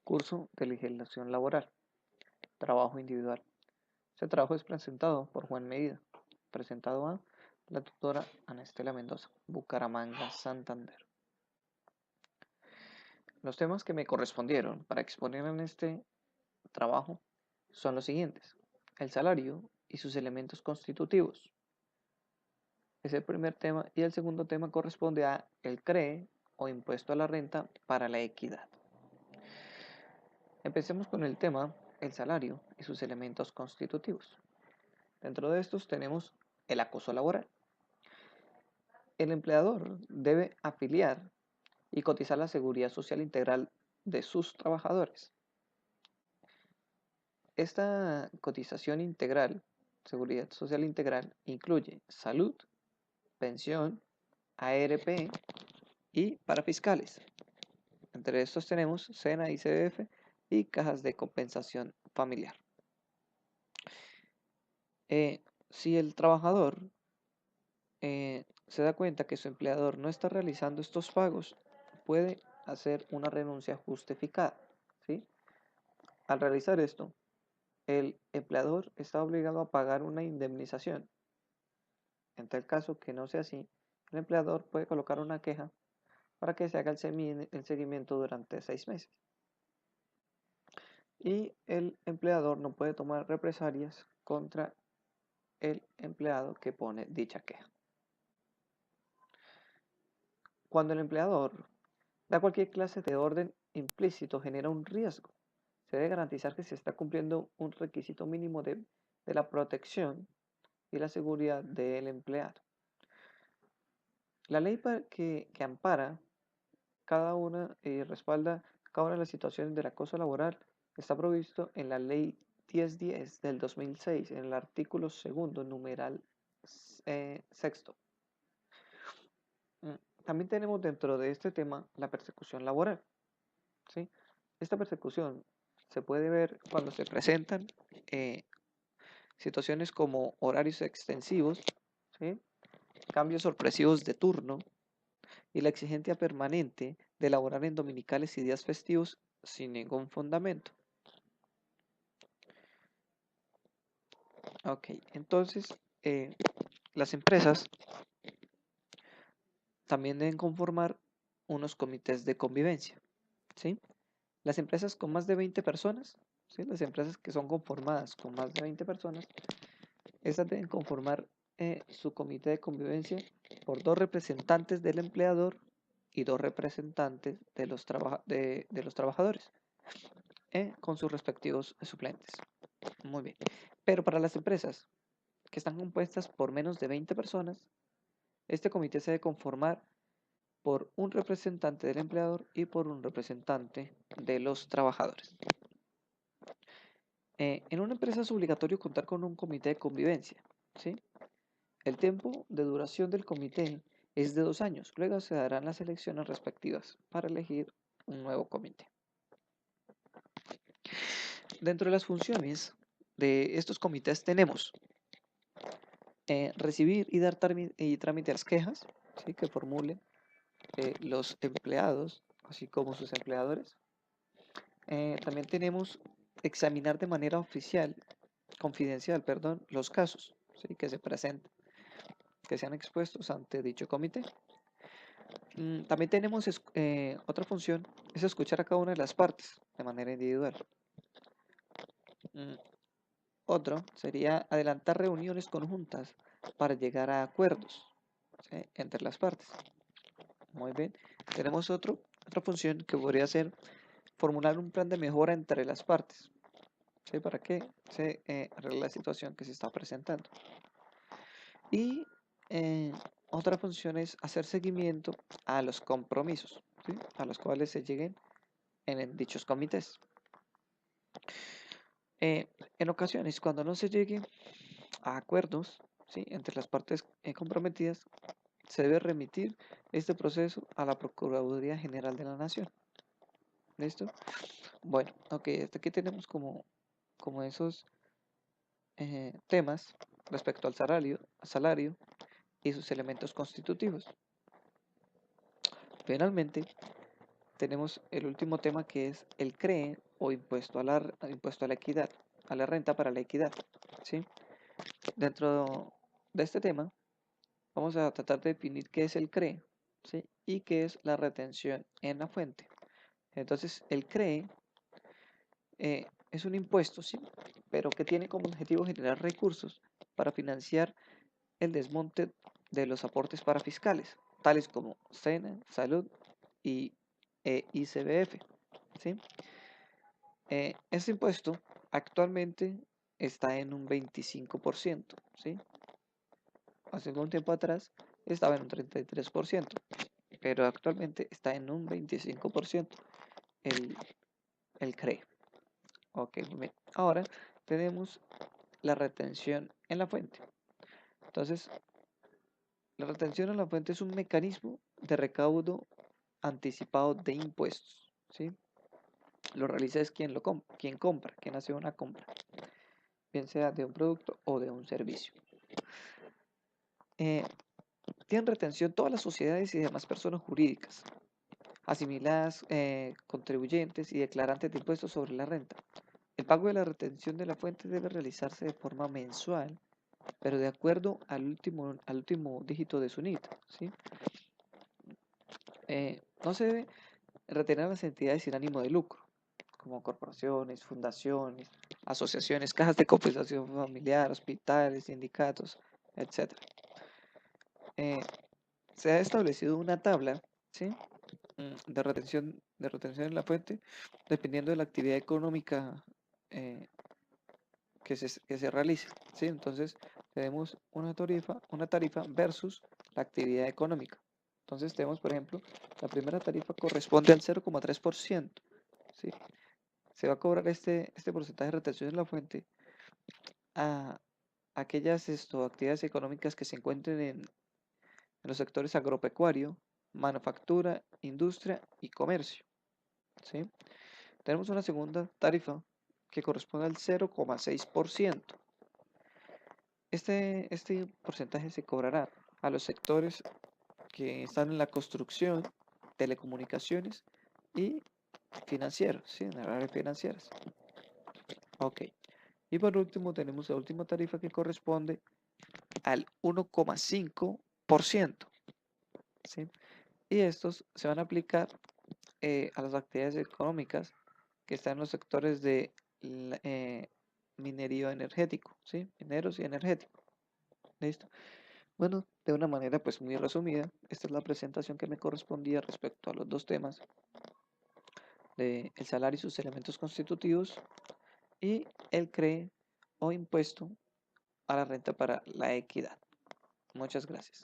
Curso de legislación laboral. Trabajo individual. Este trabajo es presentado por Juan Medida. Presentado a la tutora Ana Estela Mendoza, Bucaramanga, Santander. Los temas que me correspondieron para exponer en este trabajo son los siguientes: el salario y sus elementos constitutivos. Es el primer tema, y el segundo tema corresponde a el CRE o impuesto a la renta para la equidad. Empecemos con el tema el salario y sus elementos constitutivos. Dentro de estos tenemos el acoso laboral. El empleador debe afiliar y cotizar la seguridad social integral de sus trabajadores. Esta cotización integral, seguridad social integral, incluye salud, pensión, ARP y parafiscales. Entre estos tenemos SENA y CBF y cajas de compensación familiar. Si el trabajador se da cuenta que su empleador no está realizando estos pagos, puede hacer una renuncia justificada, ¿sí? Al realizar esto, el empleador está obligado a pagar una indemnización. En tal caso que no sea así, el empleador puede colocar una queja para que se haga el seguimiento durante 6 meses. Y el empleador no puede tomar represalias contra el empleado que pone dicha queja. Cuando el empleador da cualquier clase de orden implícito, genera un riesgo. Se debe garantizar que se está cumpliendo un requisito mínimo de la protección y la seguridad del empleado. La ley que ampara cada una y respalda cada una de las situaciones del acoso laboral está provisto en la Ley 1010 del 2006, en el artículo segundo, numeral sexto. También tenemos dentro de este tema la persecución laboral, ¿sí? Esta persecución se puede ver cuando se presentan situaciones como horarios extensivos, ¿sí? Cambios sorpresivos de turno y la exigencia permanente de laborar en dominicales y días festivos sin ningún fundamento. Ok, entonces las empresas también deben conformar unos comités de convivencia, ¿sí? Las empresas con más de 20 personas, ¿sí? Las empresas que son conformadas con más de 20 personas, estas deben conformar su comité de convivencia por 2 representantes del empleador y 2 representantes de los trabajadores, con sus respectivos suplentes. Muy bien. Pero para las empresas que están compuestas por menos de 20 personas, este comité se debe conformar por un representante del empleador y por un representante de los trabajadores. En una empresa es obligatorio contar con un comité de convivencia, ¿sí? El tiempo de duración del comité es de 2 años. Luego se darán las elecciones respectivas para elegir un nuevo comité. Dentro de las funciones de estos comités tenemos recibir y dar trámite a las quejas, ¿sí? Que formulen los empleados, así como sus empleadores. También tenemos examinar de manera confidencial, los casos, ¿sí? Que se presenten, que sean expuestos ante dicho comité. También tenemos otra función, es escuchar a cada una de las partes de manera individual. Otro sería adelantar reuniones conjuntas para llegar a acuerdos, ¿sí? Entre las partes. Muy bien. Tenemos otra función que podría ser formular un plan de mejora entre las partes, ¿sí? Para que se arregle la situación que se está presentando. Y otra función es hacer seguimiento a los compromisos, ¿sí? A los cuales se lleguen en dichos comités. En ocasiones, cuando no se llegue a acuerdos, ¿sí? Entre las partes comprometidas, se debe remitir este proceso a la Procuraduría General de la Nación. ¿Listo? Bueno, ok, hasta aquí tenemos como esos temas respecto al salario y sus elementos constitutivos. Finalmente, tenemos el último tema que es el CRE o impuesto a la equidad, a la renta para la equidad, ¿sí? Dentro de este tema vamos a tratar de definir qué es el CRE, ¿sí? Y qué es la retención en la fuente. Entonces, el CRE es un impuesto, ¿sí? Pero que tiene como objetivo generar recursos para financiar el desmonte de los aportes parafiscales, tales como SENA, Salud y ICBF, ¿sí? Este impuesto actualmente está en un 25%, ¿sí? Hace algún tiempo atrás estaba en un 33%, pero actualmente está en un 25% el, el CRE. Ok, muy bien. Ahora tenemos la retención en la fuente. Entonces, la retención en la fuente es un mecanismo de recaudo anticipado de impuestos, ¿sí? Lo realiza es quien compra, quien hace una compra, bien sea de un producto o de un servicio. Eh, Tienen retención todas las sociedades y demás personas jurídicas, asimiladas, contribuyentes y declarantes de impuestos sobre la renta. El pago de la retención de la fuente debe realizarse de forma mensual, pero de acuerdo al último dígito de su NIT, ¿sí? No se debe retener a las entidades sin ánimo de lucro, como corporaciones, fundaciones, asociaciones, cajas de compensación familiar, hospitales, sindicatos, etc. Eh, Se ha establecido una tabla, ¿sí? De retención en la fuente, dependiendo de la actividad económica que se realice, ¿sí? Entonces, tenemos una tarifa versus la actividad económica. Entonces, tenemos, por ejemplo, la primera tarifa corresponde al 0,3%, ¿sí? Se va a cobrar este porcentaje de retención en la fuente a aquellas actividades económicas que se encuentren en los sectores agropecuario, manufactura, industria y comercio, ¿sí? Tenemos una segunda tarifa que corresponde al 0,6%. Este porcentaje se cobrará a los sectores que están en la construcción, telecomunicaciones y financieros, ¿sí? En el área financieras. Ok. Y por último tenemos la última tarifa que corresponde al 1,5%, ¿sí? Y estos se van a aplicar a las actividades económicas que están en los sectores de minería energético, ¿sí? Mineros y energético. ¿Listo? Bueno, de una manera pues muy resumida, esta es la presentación que me correspondía respecto a los dos temas de el salario y sus elementos constitutivos y el CRE o impuesto a la renta para la equidad. Muchas gracias.